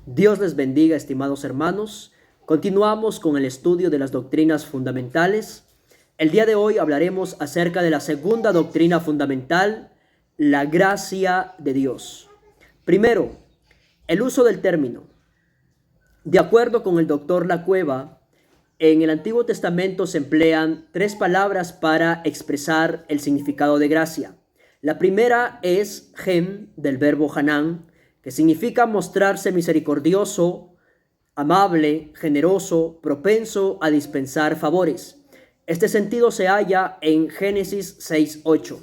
Dios les bendiga, estimados hermanos. Continuamos con el estudio de las doctrinas fundamentales. El día de hoy hablaremos acerca de la segunda doctrina fundamental, la gracia de Dios. Primero, el uso del término. De acuerdo con el doctor Lacueva, en el Antiguo Testamento se emplean tres palabras para expresar el significado de gracia. La primera es gen, del verbo hanán, que significa mostrarse misericordioso, amable, generoso, propenso a dispensar favores. Este sentido se halla en Génesis 6:8.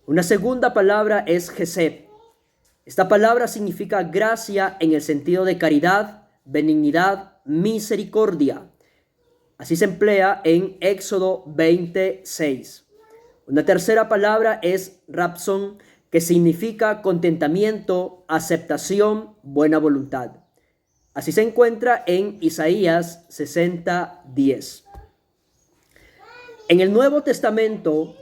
Una segunda palabra es gesed. Esta palabra significa gracia en el sentido de caridad, benignidad, misericordia. Así se emplea en Éxodo 20:6. Una tercera palabra es rapson, que significa contentamiento, aceptación, buena voluntad. Así se encuentra en Isaías 60:10. En el Nuevo Testamento,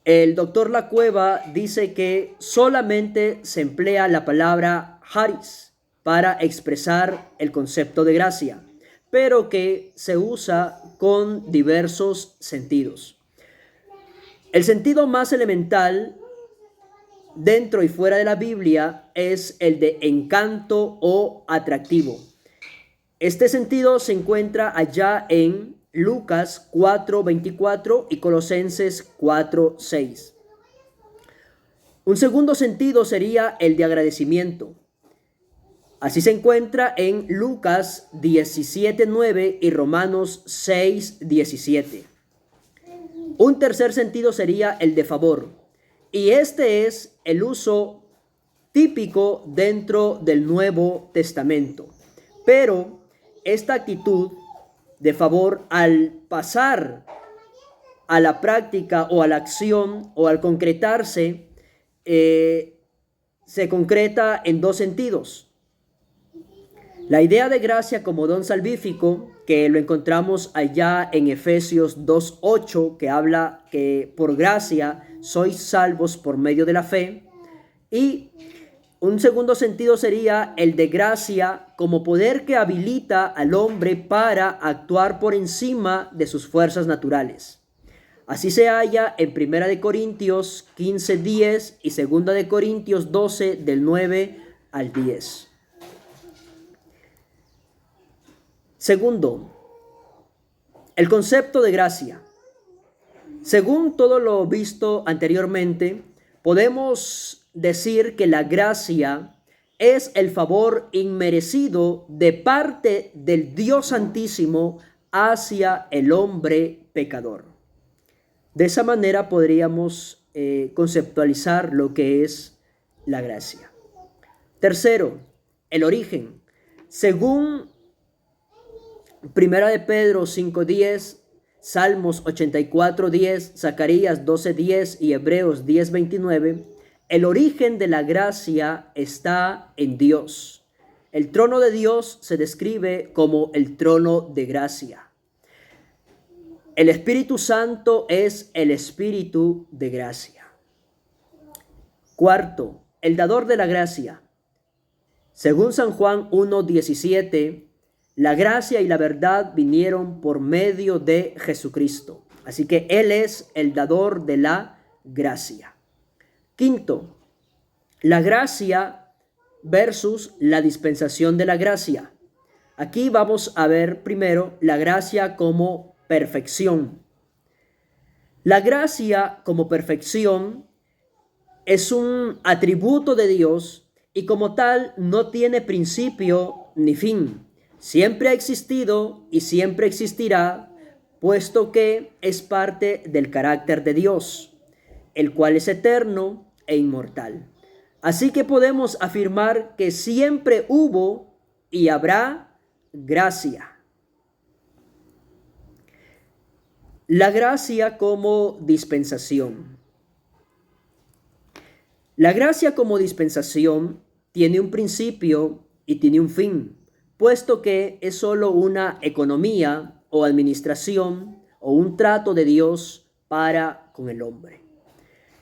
el doctor Lacueva dice que solamente se emplea la palabra charis para expresar el concepto de gracia, pero que se usa con diversos sentidos. El sentido más elemental dentro y fuera de la Biblia es el de encanto o atractivo. Este sentido se encuentra allá en Lucas 4:24 y Colosenses 4:6. Un segundo sentido sería el de agradecimiento. Así se encuentra en Lucas 17:9 y Romanos 6:17. Un tercer sentido sería el de favor, y este es el uso típico dentro del Nuevo Testamento. Pero esta actitud de favor, al pasar a la práctica o a la acción o al concretarse, se concreta en dos sentidos. La idea de gracia como don salvífico, que lo encontramos allá en Efesios 2:8, que habla que por gracia sois salvos por medio de la fe. Y un segundo sentido sería el de gracia como poder que habilita al hombre para actuar por encima de sus fuerzas naturales. Así se halla en 1 Corintios 15:10 y 2 Corintios 12 del 9 al 10. Segundo, el concepto de gracia. Según todo lo visto anteriormente, podemos decir que la gracia es el favor inmerecido de parte del Dios Santísimo hacia el hombre pecador. De esa manera podríamos conceptualizar lo que es la gracia. Tercero, el origen. Según Primera de Pedro 5:10, Salmos 84:10, Zacarías 12:10 y Hebreos 10:29, el origen de la gracia está en Dios. El trono de Dios se describe como el trono de gracia. El Espíritu Santo es el Espíritu de gracia. Cuarto, el dador de la gracia. Según San Juan 1:17, la gracia y la verdad vinieron por medio de Jesucristo. Así que Él es el dador de la gracia. Quinto, la gracia versus la dispensación de la gracia. Aquí vamos a ver primero la gracia como perfección. La gracia como perfección es un atributo de Dios y como tal no tiene principio ni fin. Siempre ha existido y siempre existirá, puesto que es parte del carácter de Dios, el cual es eterno e inmortal. Así que podemos afirmar que siempre hubo y habrá gracia. La gracia como dispensación. La gracia como dispensación tiene un principio y tiene un fin, puesto que es solo una economía o administración o un trato de Dios para con el hombre.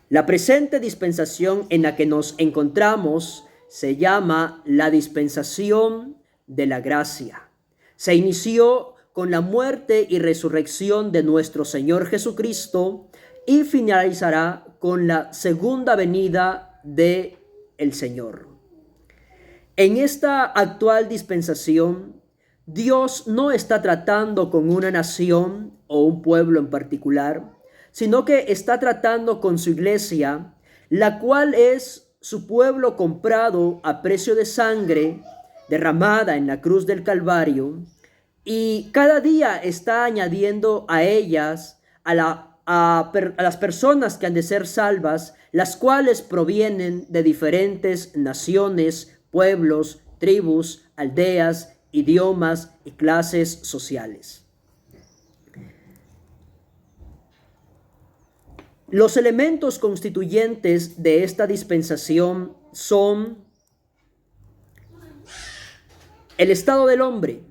La presente dispensación en la que nos encontramos se llama la dispensación de la gracia. Se inició con la muerte y resurrección de nuestro Señor Jesucristo y finalizará con la segunda venida de el Señor. En esta actual dispensación, Dios no está tratando con una nación o un pueblo en particular, sino que está tratando con su iglesia, la cual es su pueblo comprado a precio de sangre derramada en la cruz del Calvario, y cada día está añadiendo a ellas, a las personas que han de ser salvas, las cuales provienen de diferentes naciones, pueblos, tribus, aldeas, idiomas y clases sociales. Los elementos constituyentes de esta dispensación son el estado del hombre.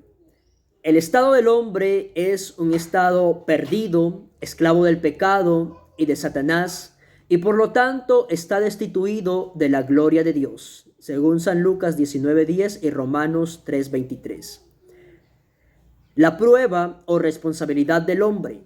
El estado del hombre es un estado perdido, esclavo del pecado y de Satanás, y por lo tanto está destituido de la gloria de Dios, según San Lucas 19:10 y Romanos 3:23. La prueba o responsabilidad del hombre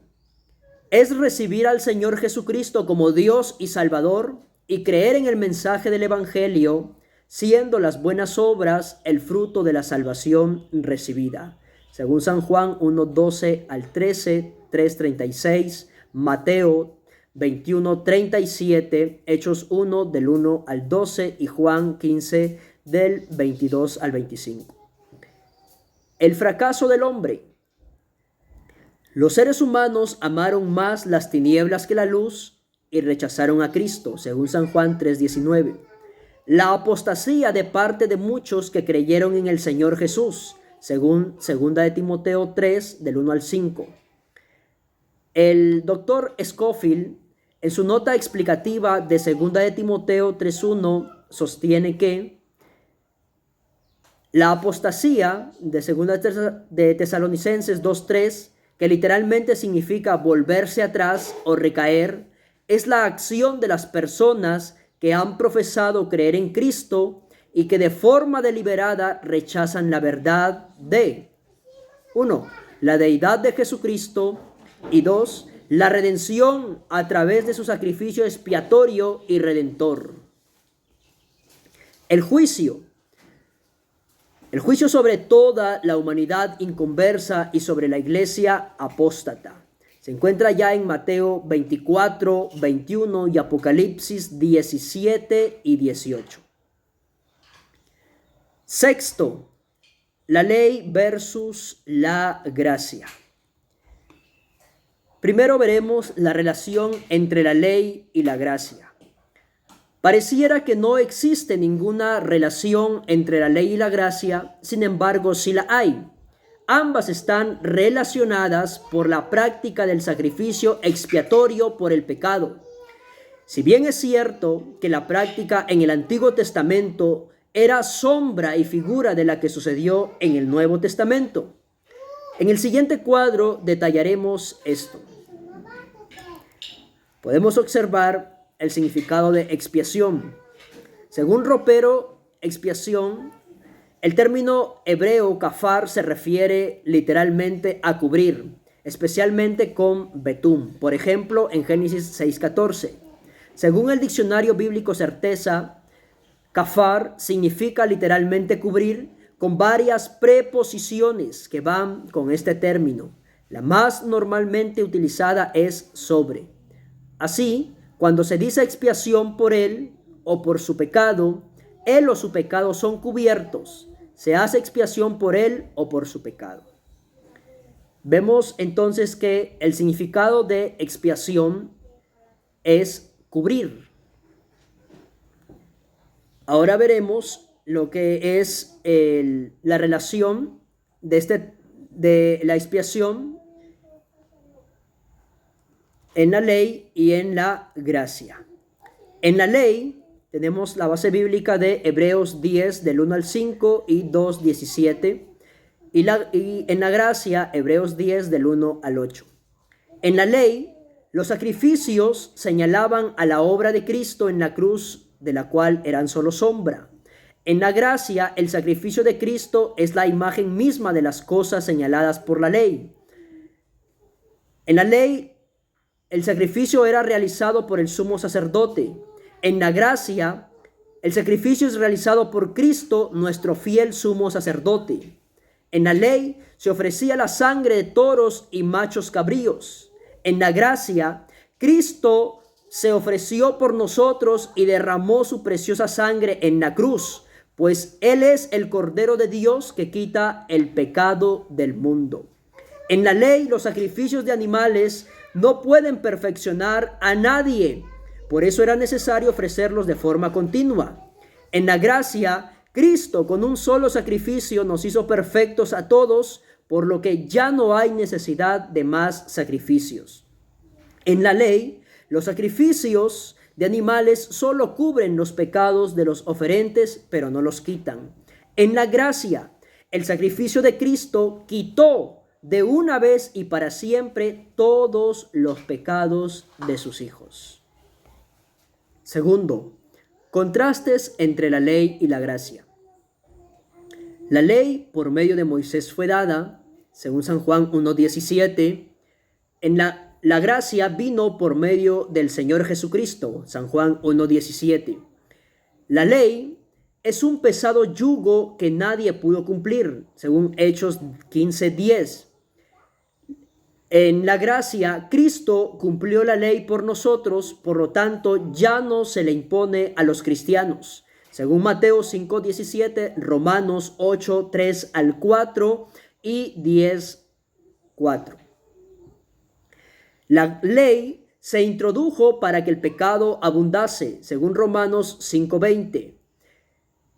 es recibir al Señor Jesucristo como Dios y Salvador y creer en el mensaje del Evangelio, siendo las buenas obras el fruto de la salvación recibida. Según San Juan 1:12 al 13, 3:36, Mateo 21:37, Hechos 1 del 1 al 12 y Juan 15 del 22 al 25. El fracaso del hombre. Los seres humanos amaron más las tinieblas que la luz y rechazaron a Cristo, según San Juan 3:19. La apostasía de parte de muchos que creyeron en el Señor Jesús, según 2 de Timoteo 3, del 1 al 5. El doctor Scofield, en su nota explicativa de 2 de Timoteo 3:1, sostiene que la apostasía de 2 de Tesalonicenses 2:3, que literalmente significa volverse atrás o recaer, es la acción de las personas que han profesado creer en Cristo y que de forma deliberada rechazan la verdad de 1. La deidad de Jesucristo y 2. La redención a través de su sacrificio expiatorio y redentor. El juicio sobre toda la humanidad inconversa y sobre la iglesia apóstata. Se encuentra ya en Mateo 24, 21 y Apocalipsis 17 y 18. Sexto, la ley versus la gracia. Primero veremos la relación entre la ley y la gracia. Pareciera que no existe ninguna relación entre la ley y la gracia, sin embargo sí la hay. Ambas están relacionadas por la práctica del sacrificio expiatorio por el pecado. Si bien es cierto que la práctica en el Antiguo Testamento era sombra y figura de la que sucedió en el Nuevo Testamento. En el siguiente cuadro detallaremos esto. Podemos observar el significado de expiación. Según Ropero, expiación, el término hebreo kafar se refiere literalmente a cubrir, especialmente con betum, por ejemplo en Génesis 6:14. Según el diccionario bíblico Certeza, kafar significa literalmente cubrir, con varias preposiciones que van con este término. La más normalmente utilizada es sobre. Así, cuando se dice expiación por él o por su pecado, él o su pecado son cubiertos. Se hace expiación por él o por su pecado. Vemos entonces que el significado de expiación es cubrir. Ahora veremos lo que es la relación de la expiación en la ley y en la gracia. En la ley tenemos la base bíblica de Hebreos 10 del 1 al 5 y 2:17 y en la gracia Hebreos 10 del 1 al 8. En la ley los sacrificios señalaban a la obra de Cristo en la cruz, de la cual eran solo sombra. En la gracia, el sacrificio de Cristo es la imagen misma de las cosas señaladas por la ley. En la ley, el sacrificio era realizado por el sumo sacerdote. En la gracia, el sacrificio es realizado por Cristo, nuestro fiel sumo sacerdote. En la ley se ofrecía la sangre de toros y machos cabríos. En la gracia, Cristo se ofreció por nosotros y derramó su preciosa sangre en la cruz, pues Él es el Cordero de Dios que quita el pecado del mundo. En la ley, los sacrificios de animales no pueden perfeccionar a nadie. Por eso era necesario ofrecerlos de forma continua. En la gracia, Cristo con un solo sacrificio nos hizo perfectos a todos, por lo que ya no hay necesidad de más sacrificios. En la ley, los sacrificios de animales solo cubren los pecados de los oferentes, pero no los quitan. En la gracia, el sacrificio de Cristo quitó de una vez y para siempre todos los pecados de sus hijos. Segundo, contrastes entre la ley y la gracia. La ley por medio de Moisés fue dada, según San Juan 1:17. En la gracia vino por medio del Señor Jesucristo, San Juan 1:17. La ley es un pesado yugo que nadie pudo cumplir, según Hechos 15:10. En la gracia, Cristo cumplió la ley por nosotros, por lo tanto, ya no se le impone a los cristianos. Según Mateo 5:17, Romanos 8:3-4 y 10:4. La ley se introdujo para que el pecado abundase, según Romanos 5:20.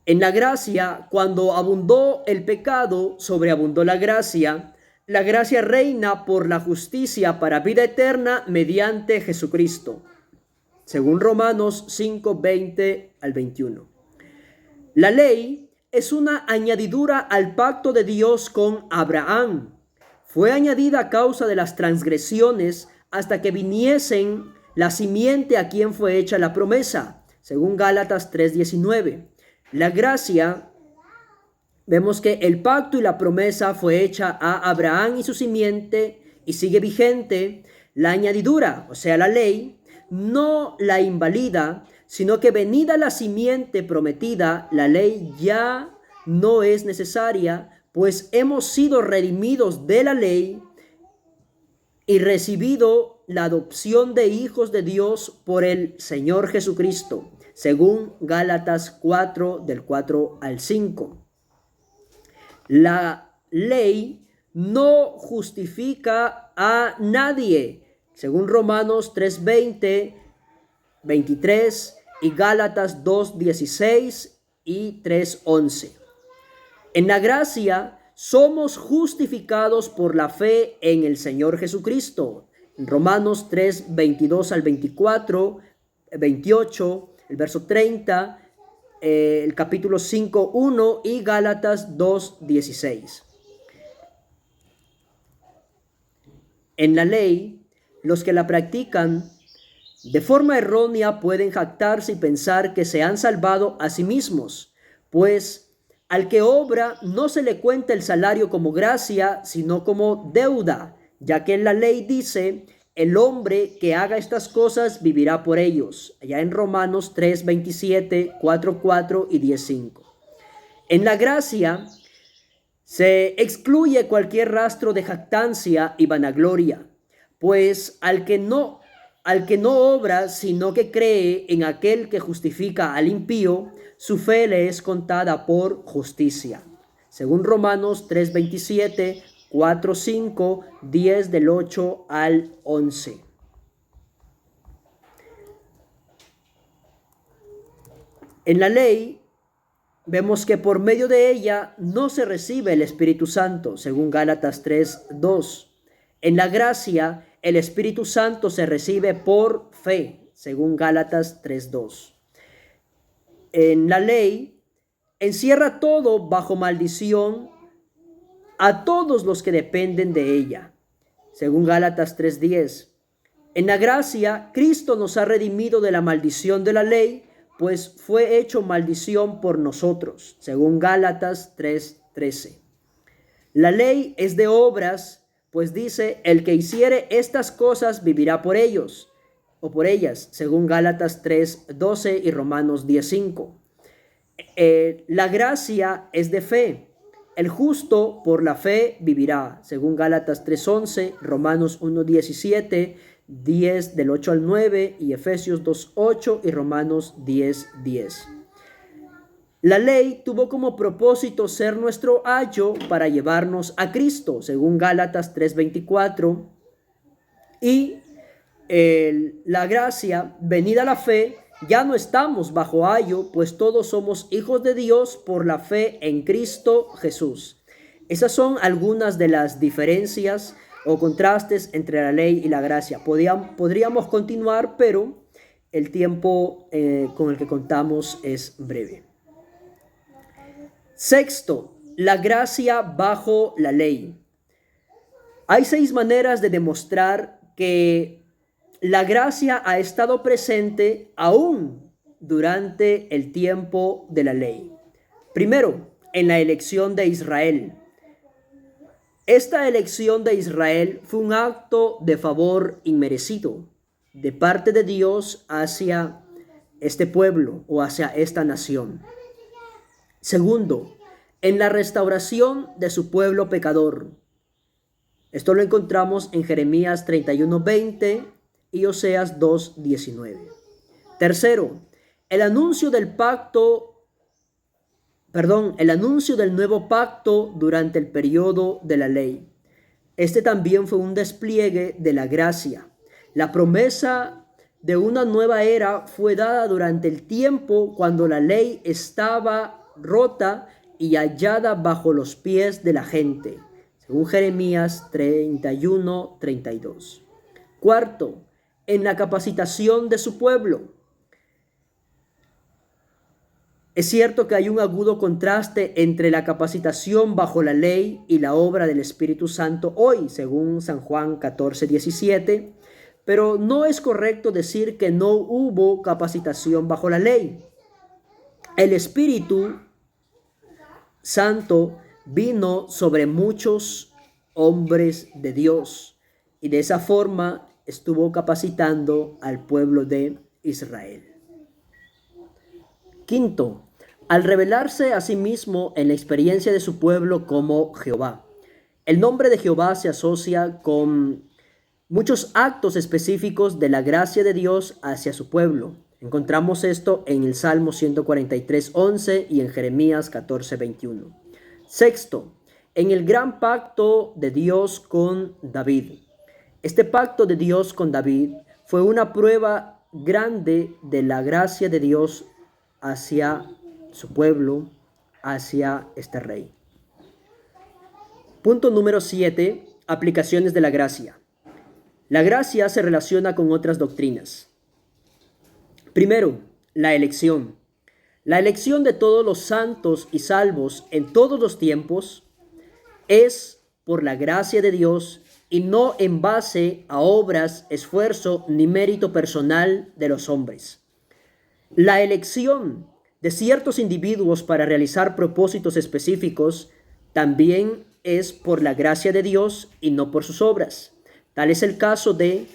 En la gracia, cuando abundó el pecado, sobreabundó la gracia. La gracia reina por la justicia para vida eterna mediante Jesucristo, según Romanos 5:20-21. La ley es una añadidura al pacto de Dios con Abraham. Fue añadida a causa de las transgresiones hasta que viniesen la simiente a quien fue hecha la promesa, según Gálatas 3:19. La gracia, vemos que el pacto y la promesa fue hecha a Abraham y su simiente y sigue vigente. La añadidura, o sea, la ley, no la invalida, sino que venida la simiente prometida, la ley ya no es necesaria, pues hemos sido redimidos de la ley y recibido la adopción de hijos de Dios por el Señor Jesucristo, según Gálatas 4:4-5. La ley no justifica a nadie, según Romanos 3:20, 23 y Gálatas 2:16 y 3:11. En la gracia somos justificados por la fe en el Señor Jesucristo. En Romanos 3:22-24, 28, el verso 30, el capítulo 5:1 y Gálatas 2:16. En la ley, los que la practican de forma errónea pueden jactarse y pensar que se han salvado a sí mismos, pues al que obra no se le cuenta el salario como gracia, sino como deuda, ya que en la ley dice: el hombre que haga estas cosas vivirá por ellos. Allá en Romanos 3:27, 4:4 y 10:5. En la gracia se excluye cualquier rastro de jactancia y vanagloria, pues al que no obra, sino que cree en aquel que justifica al impío, su fe le es contada por justicia. Según Romanos 3:27, 4:5, 10 del 8 al 11. En la ley vemos que por medio de ella no se recibe el Espíritu Santo, según Gálatas 3:2. En la gracia, el Espíritu Santo se recibe por fe, según Gálatas 3:2. En la ley, encierra todo bajo maldición a todos los que dependen de ella, según Gálatas 3:10. En la gracia, Cristo nos ha redimido de la maldición de la ley, pues fue hecho maldición por nosotros, según Gálatas 3:13. La ley es de obras, pues dice, el que hiciere estas cosas vivirá por ellos o por ellas, según Gálatas 3:12 y Romanos 10:5. La gracia es de fe. El justo por la fe vivirá, según Gálatas 3:11, Romanos 1:17, 10 del 8 al 9 y Efesios 2:8 y Romanos 10:10. La ley tuvo como propósito ser nuestro ayo para llevarnos a Cristo, según Gálatas 3:24, y la gracia, venida la fe, ya no estamos bajo ayo, pues todos somos hijos de Dios por la fe en Cristo Jesús. Esas son algunas de las diferencias o contrastes entre la ley y la gracia. Podríamos continuar, pero el tiempo con el que contamos es breve. Sexto, la gracia bajo la ley. Hay 6 maneras de demostrar que la gracia ha estado presente aún durante el tiempo de la ley. Primero, en la elección de Israel. Esta elección de Israel fue un acto de favor inmerecido de parte de Dios hacia este pueblo o hacia esta nación. Segundo, en la restauración de su pueblo pecador. Esto lo encontramos en Jeremías 31:20 y Oseas 2:19. Tercero, el anuncio del nuevo pacto durante el periodo de la ley. Este también fue un despliegue de la gracia. La promesa de una nueva era fue dada durante el tiempo cuando la ley estaba rota y hallada bajo los pies de la gente, según Jeremías 31:32. Cuarto, en la capacitación de su pueblo. Es cierto que hay un agudo contraste entre la capacitación bajo la ley y la obra del Espíritu Santo hoy, según San Juan 14:17, pero no es correcto decir que no hubo capacitación bajo la ley. El Espíritu Santo vino sobre muchos hombres de Dios y de esa forma estuvo capacitando al pueblo de Israel. Quinto, al revelarse a sí mismo en la experiencia de su pueblo como Jehová. El nombre de Jehová se asocia con muchos actos específicos de la gracia de Dios hacia su pueblo. Encontramos esto en el Salmo 143:11 y en Jeremías 14:21. Sexto, en el gran pacto de Dios con David. Este pacto de Dios con David fue una prueba grande de la gracia de Dios hacia su pueblo, hacia este rey. Punto número 7, aplicaciones de la gracia. La gracia se relaciona con otras doctrinas. Primero, la elección. La elección de todos los santos y salvos en todos los tiempos es por la gracia de Dios y no en base a obras, esfuerzo ni mérito personal de los hombres. La elección de ciertos individuos para realizar propósitos específicos también es por la gracia de Dios y no por sus obras. Tal es el caso de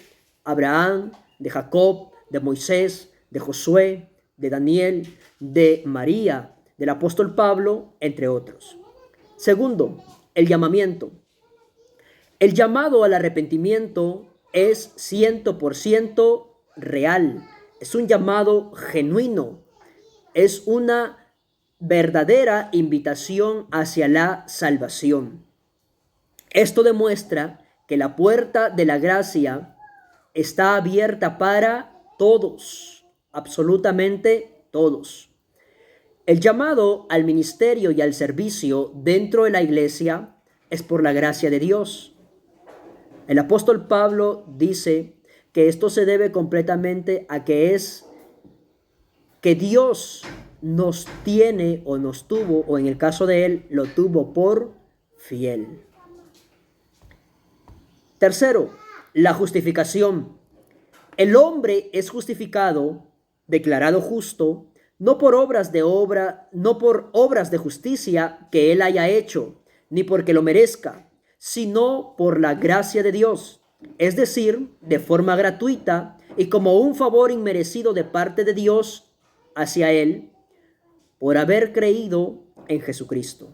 Abraham, de Jacob, de Moisés, de Josué, de Daniel, de María, del apóstol Pablo, entre otros. Segundo, el llamamiento. El llamado al arrepentimiento es 100% real. Es un llamado genuino. Es una verdadera invitación hacia la salvación. Esto demuestra que la puerta de la gracia está abierta para todos, absolutamente todos. El llamado al ministerio y al servicio dentro de la iglesia es por la gracia de Dios. El apóstol Pablo dice que esto se debe completamente a que Dios nos tiene o nos tuvo, o en el caso de él, lo tuvo por fiel. Tercero, la justificación. El hombre es justificado, declarado justo, no por obras de justicia que él haya hecho, ni porque lo merezca, sino por la gracia de Dios, es decir, de forma gratuita y como un favor inmerecido de parte de Dios hacia él, por haber creído en Jesucristo.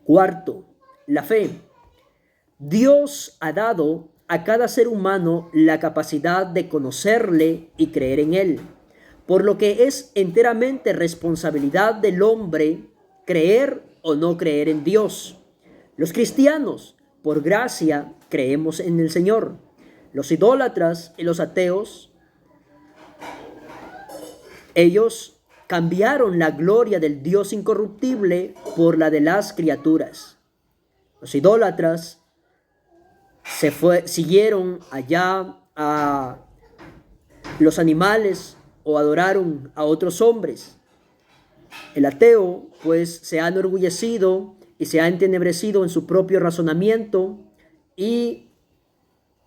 Cuarto, la fe. Dios ha dado a cada ser humano la capacidad de conocerle y creer en él, por lo que es enteramente responsabilidad del hombre creer o no creer en Dios. Los cristianos, por gracia, creemos en el Señor. Los idólatras y los ateos, ellos cambiaron la gloria del Dios incorruptible por la de las criaturas. Los idólatras siguieron allá a los animales o adoraron a otros hombres. El ateo, pues, se ha enorgullecido y se ha entenebrecido en su propio razonamiento y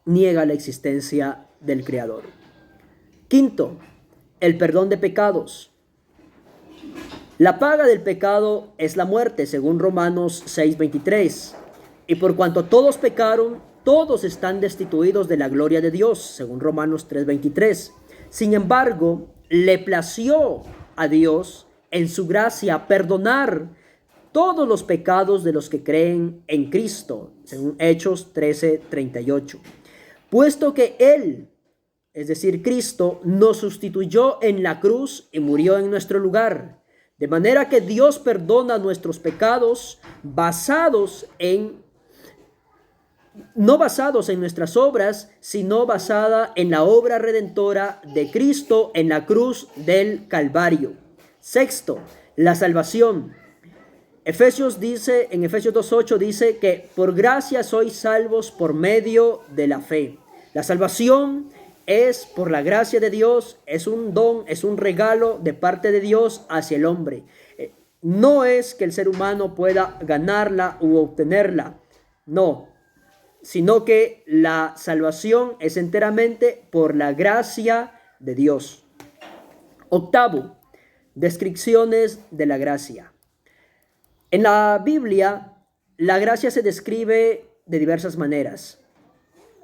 niega la existencia del Creador. Quinto, el perdón de pecados. La paga del pecado es la muerte, según Romanos 6:23. Y por cuanto todos pecaron, todos están destituidos de la gloria de Dios, según Romanos 3:23. Sin embargo, le plació a Dios en su gracia perdonar todos los pecados de los que creen en Cristo, según Hechos 13:38. Puesto que Él, es decir, Cristo, nos sustituyó en la cruz y murió en nuestro lugar, de manera que Dios perdona nuestros pecados no basados en nuestras obras, sino basada en la obra redentora de Cristo en la cruz del Calvario. Sexto, la salvación. En Efesios 2:8 dice que por gracia sois salvos por medio de la fe. La salvación es por la gracia de Dios, es un don, es un regalo de parte de Dios hacia el hombre. No es que el ser humano pueda ganarla u obtenerla, no, sino que la salvación es enteramente por la gracia de Dios. Octavo, descripciones de la gracia. En la Biblia, la gracia se describe de diversas maneras.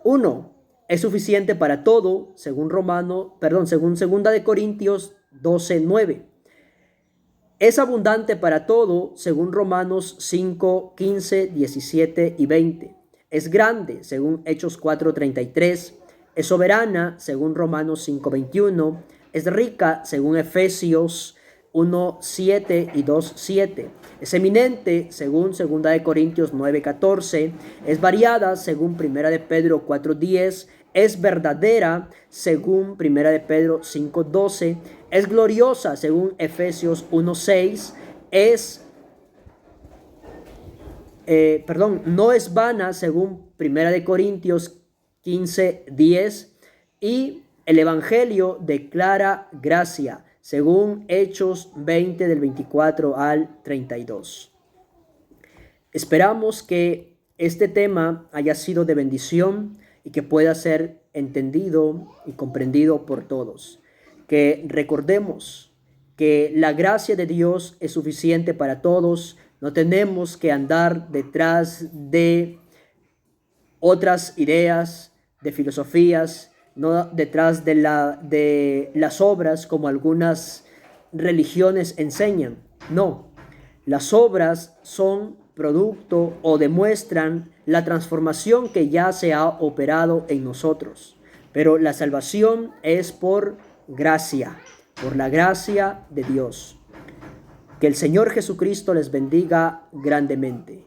1. Es suficiente para todo, según 2 de Corintios 12:9. Es abundante para todo, según Romanos 5:15, 17 y 20. Es grande, según Hechos 4:33. Es soberana, según Romanos 5:21. Es rica, según Efesios 1:7 y 2:7. Es eminente, según 2 de Corintios 9:14. Es variada, según 1 de Pedro 4:10. Es verdadera, según 1 de Pedro 5:12. Es gloriosa, según Efesios 1:6. No es vana, según 1 de Corintios 15:10. Y el Evangelio declara gracia, según Hechos 20 del 24 al 32. Esperamos que este tema haya sido de bendición y que pueda ser entendido y comprendido por todos. Que recordemos que la gracia de Dios es suficiente para todos. No tenemos que andar detrás de otras ideas, de filosofías, no detrás de las obras como algunas religiones enseñan. No, las obras son producto o demuestran la transformación que ya se ha operado en nosotros. Pero la salvación es por gracia, por la gracia de Dios. Que el Señor Jesucristo les bendiga grandemente.